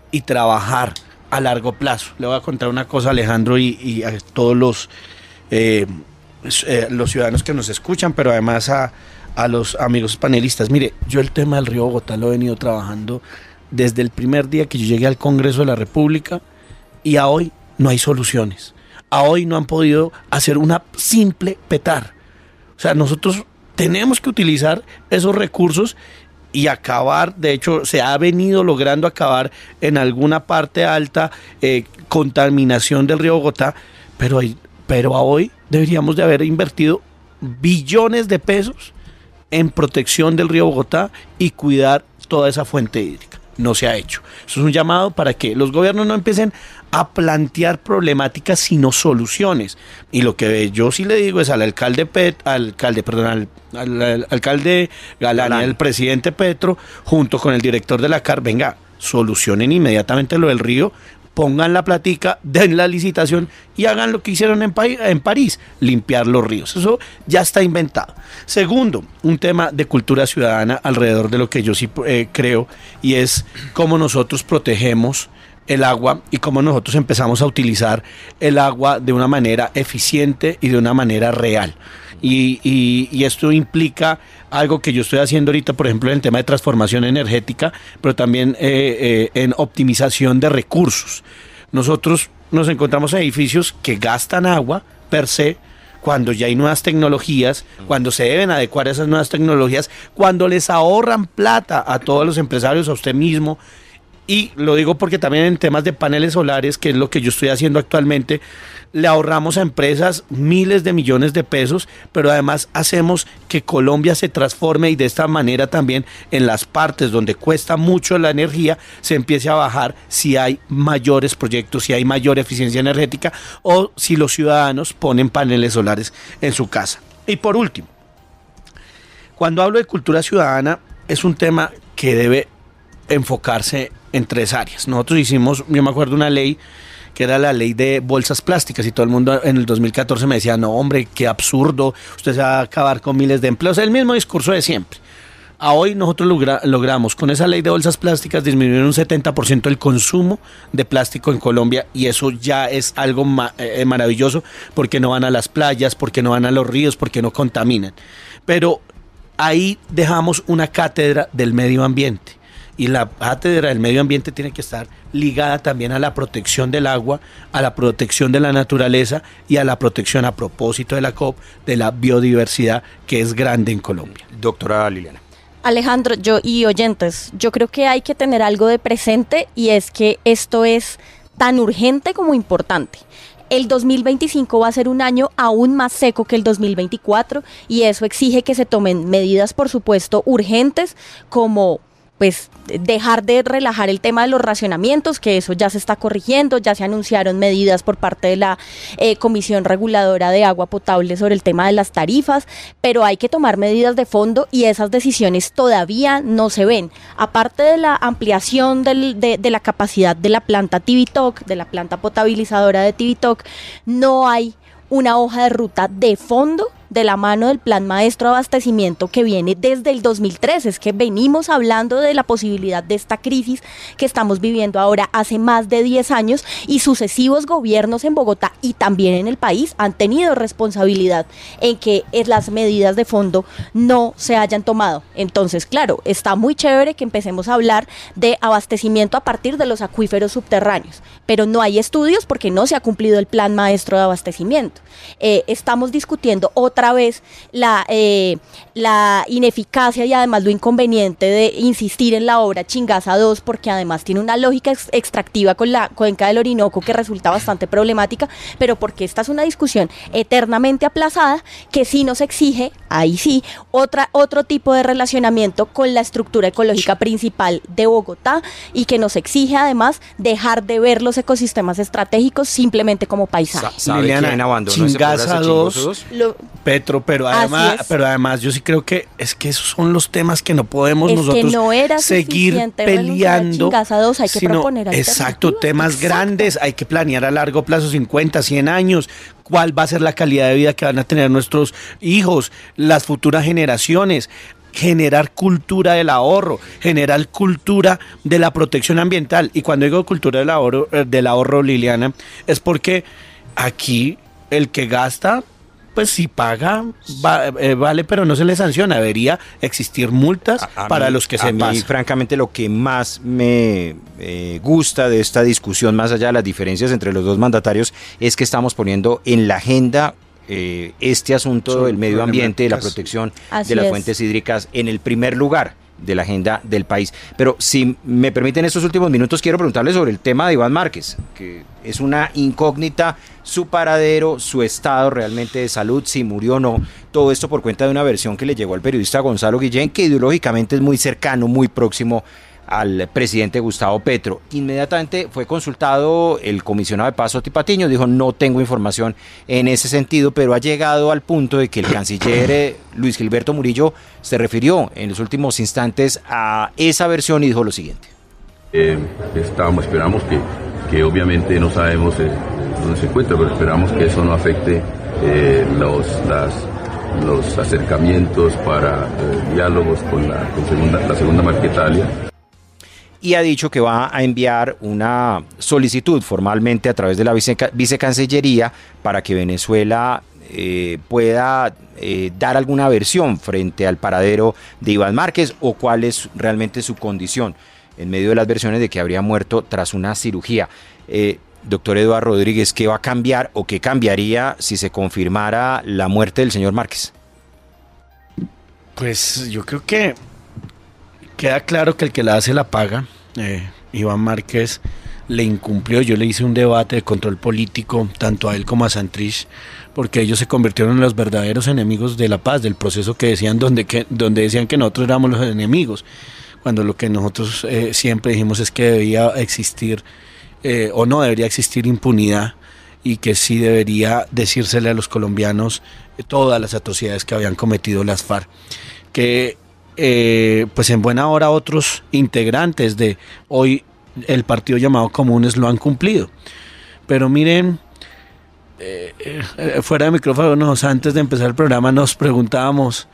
y trabajar a largo plazo. Le voy a contar una cosa, Alejandro, y a todos los ciudadanos que nos escuchan, pero además a los amigos panelistas. Mire, yo el tema del río Bogotá lo he venido trabajando desde el primer día que yo llegué al Congreso de la República, y a hoy no hay soluciones. A hoy no han podido hacer una simple petar. O sea, nosotros tenemos que utilizar esos recursos y acabar. De hecho, se ha venido logrando acabar en alguna parte alta contaminación del río Bogotá, pero a hoy deberíamos de haber invertido billones de pesos en protección del río Bogotá y cuidar toda esa fuente hídrica. No se ha hecho. Eso es un llamado para que los gobiernos no empiecen a plantear problemáticas sino soluciones. Y lo que yo sí le digo es al alcalde Galán y al presidente Petro, junto con el director de la CAR, venga, solucionen inmediatamente lo del río, pongan la platica, den la licitación y hagan lo que hicieron en París, limpiar los ríos. Eso ya está inventado. Segundo, un tema de cultura ciudadana alrededor de lo que yo sí creo, y es cómo nosotros protegemos el agua y cómo nosotros empezamos a utilizar el agua de una manera eficiente y de una manera real. Y esto implica algo que yo estoy haciendo ahorita, por ejemplo, en el tema de transformación energética, pero también en optimización de recursos. Nosotros nos encontramos en edificios que gastan agua per se, cuando ya hay nuevas tecnologías, cuando se deben adecuar a esas nuevas tecnologías, cuando les ahorran plata a todos los empresarios, a usted mismo. Y lo digo porque también en temas de paneles solares, que es lo que yo estoy haciendo actualmente, le ahorramos a empresas miles de millones de pesos, pero además hacemos que Colombia se transforme, y de esta manera también en las partes donde cuesta mucho la energía se empiece a bajar si hay mayores proyectos, si hay mayor eficiencia energética, o si los ciudadanos ponen paneles solares en su casa. Y por último, cuando hablo de cultura ciudadana, es un tema que debe enfocarse en tres áreas. Nosotros hicimos, yo me acuerdo, una ley que era la ley de bolsas plásticas, y todo el mundo en el 2014 me decía, no hombre, qué absurdo, usted se va a acabar con miles de empleos. El mismo discurso de siempre. A hoy nosotros logramos con esa ley de bolsas plásticas disminuir un 70% el consumo de plástico en Colombia, y eso ya es algo maravilloso, porque no van a las playas, porque no van a los ríos, porque no contaminan. Pero ahí dejamos una cátedra del medio ambiente. Y la cátedra del medio ambiente tiene que estar ligada también a la protección del agua, a la protección de la naturaleza y a la protección, a propósito de la COP, de la biodiversidad, que es grande en Colombia. Doctora Liliana. Alejandro, y oyentes, yo creo que hay que tener algo de presente, y es que esto es tan urgente como importante. El 2025 va a ser un año aún más seco que el 2024, y eso exige que se tomen medidas, por supuesto, urgentes, como pues dejar de relajar el tema de los racionamientos, que eso ya se está corrigiendo, ya se anunciaron medidas por parte de la Comisión Reguladora de Agua Potable sobre el tema de las tarifas, pero hay que tomar medidas de fondo, y esas decisiones todavía no se ven. Aparte de la ampliación de la capacidad de la planta Tivitoc, de la planta potabilizadora de Tivitoc, no hay una hoja de ruta de fondo de la mano del Plan Maestro de Abastecimiento que viene desde el 2003. Es que venimos hablando de la posibilidad de esta crisis que estamos viviendo ahora hace más de 10 años, y sucesivos gobiernos en Bogotá y también en el país han tenido responsabilidad en que las medidas de fondo no se hayan tomado. Entonces, claro, está muy chévere que empecemos a hablar de abastecimiento a partir de los acuíferos subterráneos, pero no hay estudios porque no se ha cumplido el Plan Maestro de Abastecimiento. Estamos discutiendo otra vez la ineficacia y además lo inconveniente de insistir en la obra Chingaza 2, porque además tiene una lógica extractiva con la cuenca del Orinoco que resulta bastante problemática, pero porque esta es una discusión eternamente aplazada que sí nos exige, ahí sí, otro tipo de relacionamiento con la estructura ecológica principal de Bogotá, y que nos exige además dejar de ver los ecosistemas estratégicos simplemente como paisaje. Liliana, Chingaza 2, Petro, pero además yo sí creo que es que esos son los temas que no podemos nosotros seguir peleando. Chingaza 2, hay que proponer exacto, temas grandes, hay que planear a largo plazo, 50, 100 años, cuál va a ser la calidad de vida que van a tener nuestros hijos, las futuras generaciones. Generar cultura del ahorro, generar cultura de la protección ambiental. Y cuando digo cultura del ahorro, Liliana, es aquí el que gasta, pues si paga, vale, pero no se le sanciona. Debería existir multas para los que se pasan. A mí, francamente, lo que más me gusta de esta discusión, más allá de las diferencias entre los dos mandatarios, es que estamos poniendo en la agenda este asunto del medio ambiente, de la protección de las fuentes hídricas en el primer lugar de la agenda del país. Pero si me permiten estos últimos minutos, quiero preguntarle sobre el tema de Iván Márquez, que es una incógnita, su paradero, su estado realmente de salud, si murió o no. Todo esto por cuenta de una versión que le llegó al periodista Gonzalo Guillén, que ideológicamente es muy cercano, muy próximo al presidente Gustavo Petro. Inmediatamente fue consultado el comisionado de paz Oti Patiño, dijo: no tengo información en ese sentido, pero ha llegado al punto de que el canciller Luis Gilberto Murillo se refirió en los últimos instantes a esa versión y dijo lo siguiente. Esperamos que obviamente no sabemos dónde se encuentra, pero esperamos que eso no afecte los acercamientos para diálogos con la segunda Marquetalia. Y ha dicho que va a enviar una solicitud formalmente a través de la vicecancillería para que Venezuela pueda dar alguna versión frente al paradero de Iván Márquez, o cuál es realmente su condición, en medio de las versiones de que habría muerto tras una cirugía. Doctor Eduardo Rodríguez, ¿qué va a cambiar o qué cambiaría si se confirmara la muerte del señor Márquez? Pues yo creo que queda claro que el que la hace la paga. Iván Márquez le incumplió. Yo le hice un debate de control político tanto a él como a Santrich, porque ellos se convirtieron en los verdaderos enemigos de la paz, del proceso que decían, donde decían que nosotros éramos los enemigos, cuando lo que nosotros siempre dijimos es que debía existir o no debería existir impunidad, y que sí debería decírsele a los colombianos todas las atrocidades que habían cometido las FARC, que pues en buena hora otros integrantes de hoy el partido llamado Comunes lo han cumplido. Pero miren, fuera de micrófonos, antes de empezar el programa nos preguntábamos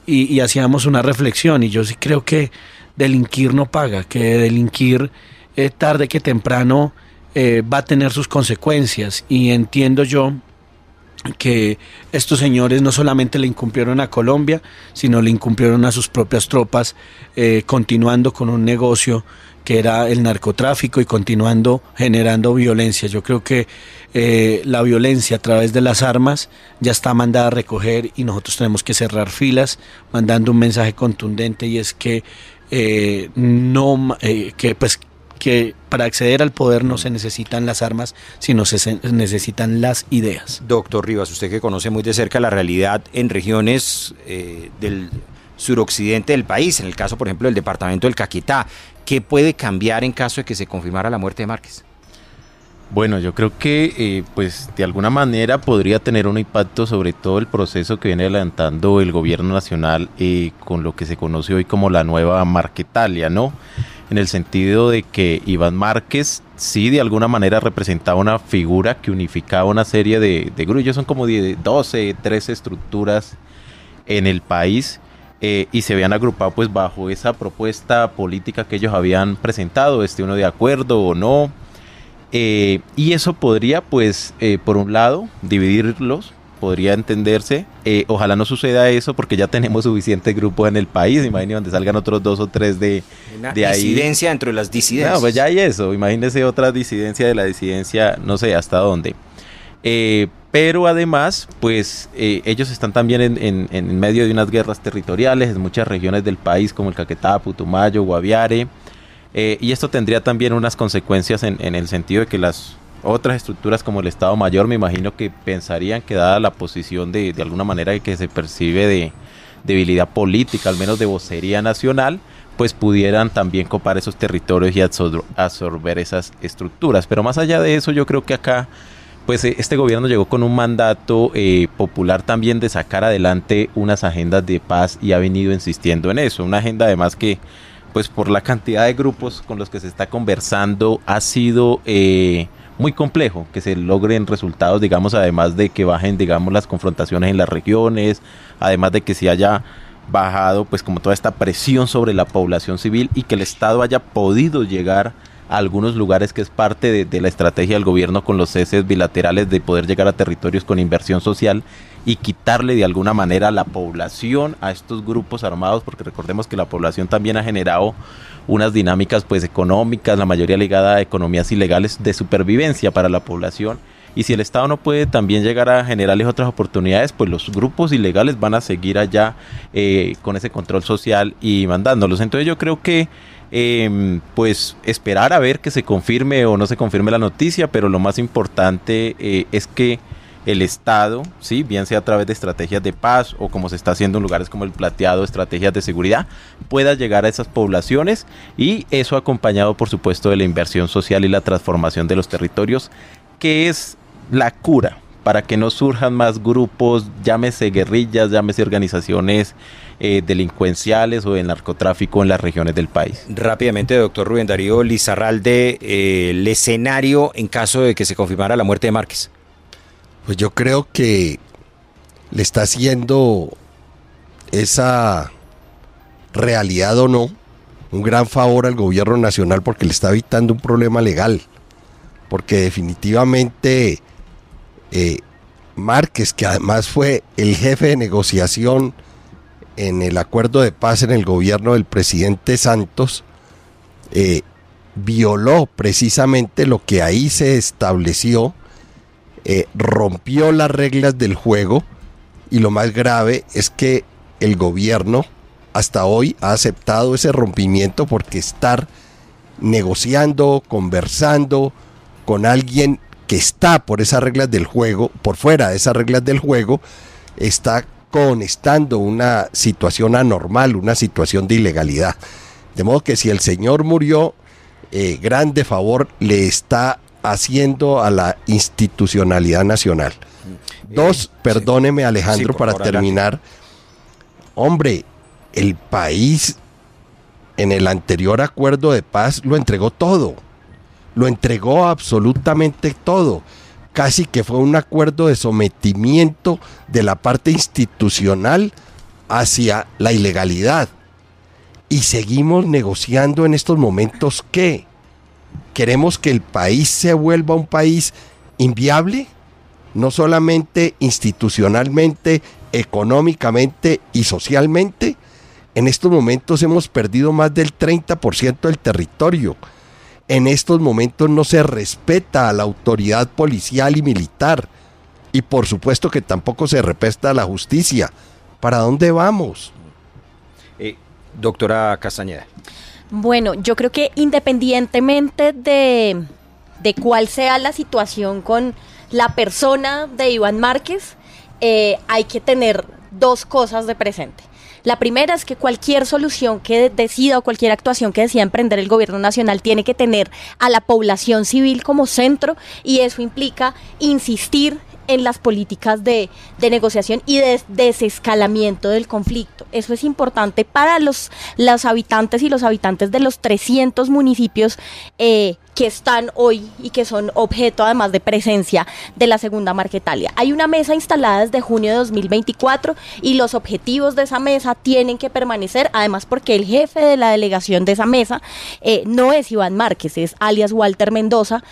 y hacíamos una reflexión, y yo sí creo que delinquir no paga, que delinquir tarde que temprano va a tener sus consecuencias, y entiendo yo que estos señores no solamente le incumplieron a Colombia, sino le incumplieron a sus propias tropas, continuando con un negocio que era el narcotráfico y continuando generando violencia. Yo creo que la violencia a través de las armas ya está mandada a recoger, y nosotros tenemos que cerrar filas mandando un mensaje contundente, y es que que para acceder al poder no se necesitan las armas, sino se necesitan las ideas. Doctor Rivas, usted que conoce muy de cerca la realidad en regiones del suroccidente del país, en el caso, por ejemplo, del departamento del Caquetá, ¿qué puede cambiar en caso de que se confirmara la muerte de Márquez? Bueno, yo creo que pues de alguna manera podría tener un impacto sobre todo el proceso que viene adelantando el gobierno nacional con lo que se conoce hoy como la nueva Marquetalia, ¿no? en el sentido de que Iván Márquez sí de alguna manera representaba una figura que unificaba una serie de grupos, son como 12, 13 estructuras en el país, y se habían agrupado pues bajo esa propuesta política que ellos habían presentado, uno de acuerdo o no, y eso podría pues por un lado dividirlos, podría entenderse, ojalá no suceda eso porque ya tenemos suficientes grupos en el país, imagínense donde salgan otros 2 o 3 de ahí. Disidencia dentro de las disidencias. No, pues ya hay eso, imagínense otra disidencia de la disidencia, no sé hasta dónde. Pero además, pues ellos están también en medio de unas guerras territoriales en muchas regiones del país como el Caquetá, Putumayo, Guaviare, y esto tendría también unas consecuencias en el sentido de que las otras estructuras como el Estado Mayor, me imagino que pensarían que dada la posición de alguna manera que se percibe de debilidad política, al menos de vocería nacional, pues pudieran también copar esos territorios y absorber esas estructuras. Pero más allá de eso, yo creo que acá pues este gobierno llegó con un mandato popular también de sacar adelante unas agendas de paz y ha venido insistiendo en eso. Una agenda además que pues por la cantidad de grupos con los que se está conversando ha sido muy complejo que se logren resultados, digamos, además de que bajen, digamos, las confrontaciones en las regiones, además de que se haya bajado pues como toda esta presión sobre la población civil y que el Estado haya podido llegar a algunos lugares que es parte de la estrategia del gobierno con los ceses bilaterales de poder llegar a territorios con inversión social y quitarle de alguna manera la población a estos grupos armados, porque recordemos que la población también ha generado unas dinámicas pues económicas, la mayoría ligada a economías ilegales de supervivencia para la población, y si el Estado no puede también llegar a generarles otras oportunidades, pues los grupos ilegales van a seguir allá con ese control social y mandándolos. Entonces yo creo que pues esperar a ver que se confirme o no se confirme la noticia, pero lo más importante es que el Estado, sí, bien sea a través de estrategias de paz o como se está haciendo en lugares como el Plateado, estrategias de seguridad, pueda llegar a esas poblaciones, y eso acompañado por supuesto de la inversión social y la transformación de los territorios, que es la cura para que no surjan más grupos, llámese guerrillas, llámese organizaciones delincuenciales o de narcotráfico en las regiones del país. Rápidamente, doctor Rubén Darío Lizarralde, el escenario en caso de que se confirmara la muerte de Márquez. Pues yo creo que le está haciendo esa realidad o no un gran favor al gobierno nacional, porque le está evitando un problema legal, porque definitivamente Márquez, que además fue el jefe de negociación en el acuerdo de paz en el gobierno del presidente Santos, violó precisamente lo que ahí se estableció, rompió las reglas del juego, y lo más grave es que el gobierno hasta hoy ha aceptado ese rompimiento, porque estar negociando, conversando con alguien que está por esas reglas del juego, por fuera de esas reglas del juego, está conestando una situación anormal, una situación de ilegalidad. De modo que si el señor murió, grande favor le está haciendo a la institucionalidad nacional. Dos, perdóneme Alejandro, para terminar. Hombre, el país en el anterior acuerdo de paz lo entregó todo, lo entregó absolutamente todo. Casi que fue un acuerdo de sometimiento de la parte institucional hacia la ilegalidad. Y seguimos negociando en estos momentos. ¿Qué? ¿Queremos que el país se vuelva un país inviable? No solamente institucionalmente, económicamente y socialmente. En estos momentos hemos perdido más del 30% del territorio. En estos momentos no se respeta a la autoridad policial y militar. Y por supuesto que tampoco se respeta a la justicia. ¿Para dónde vamos? Doctora Castañeda. Bueno, yo creo que independientemente de cuál sea la situación con la persona de Iván Márquez, hay que tener dos cosas de presente. La primera es que cualquier solución que decida o cualquier actuación que decida emprender el gobierno nacional tiene que tener a la población civil como centro, y eso implica insistir en las políticas de negociación y de desescalamiento del conflicto. Eso es importante para los habitantes y los habitantes de los 300 municipios que están hoy y que son objeto además de presencia de la segunda Marquetalia. Hay una mesa instalada desde junio de 2024 y los objetivos de esa mesa tienen que permanecer, además porque el jefe de la delegación de esa mesa no es Iván Márquez, es alias Walter Mendoza,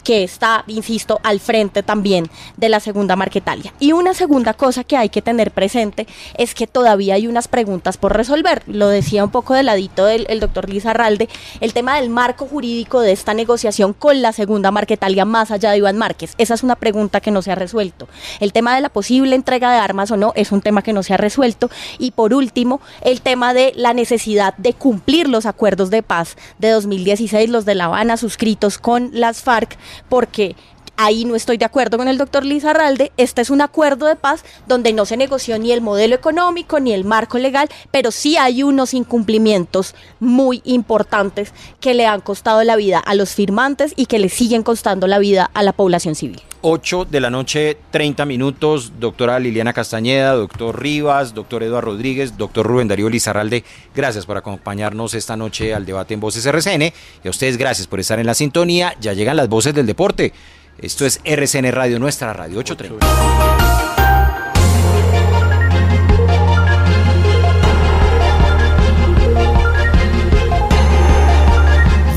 que está, insisto, al frente también de la segunda Marquetalia. Y una segunda cosa que hay que tener presente es que todavía hay unas preguntas por resolver. Lo decía un poco de ladito el doctor Lizarralde, el tema del marco jurídico de esta negociación con la segunda Marquetalia más allá de Iván Márquez. Esa es una pregunta que no se ha resuelto. El tema de la posible entrega de armas o no es un tema que no se ha resuelto. Y por último, el tema de la necesidad de cumplir los acuerdos de paz de 2016, los de La Habana, suscritos con las FARC, porque ahí no estoy de acuerdo con el doctor Lizarralde. Este es un acuerdo de paz donde no se negoció ni el modelo económico ni el marco legal, pero sí hay unos incumplimientos muy importantes que le han costado la vida a los firmantes y que le siguen costando la vida a la población civil. 8 de la noche, 30 minutos, doctora Liliana Castañeda, doctor Rivas, doctor Eduardo Rodríguez, doctor Rubén Darío Lizarralde, gracias por acompañarnos esta noche al debate en Voces RCN, y a ustedes gracias por estar en la sintonía. Ya llegan las voces del deporte. Esto es RCN Radio, nuestra radio, 8:30.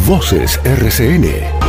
Voces RCN.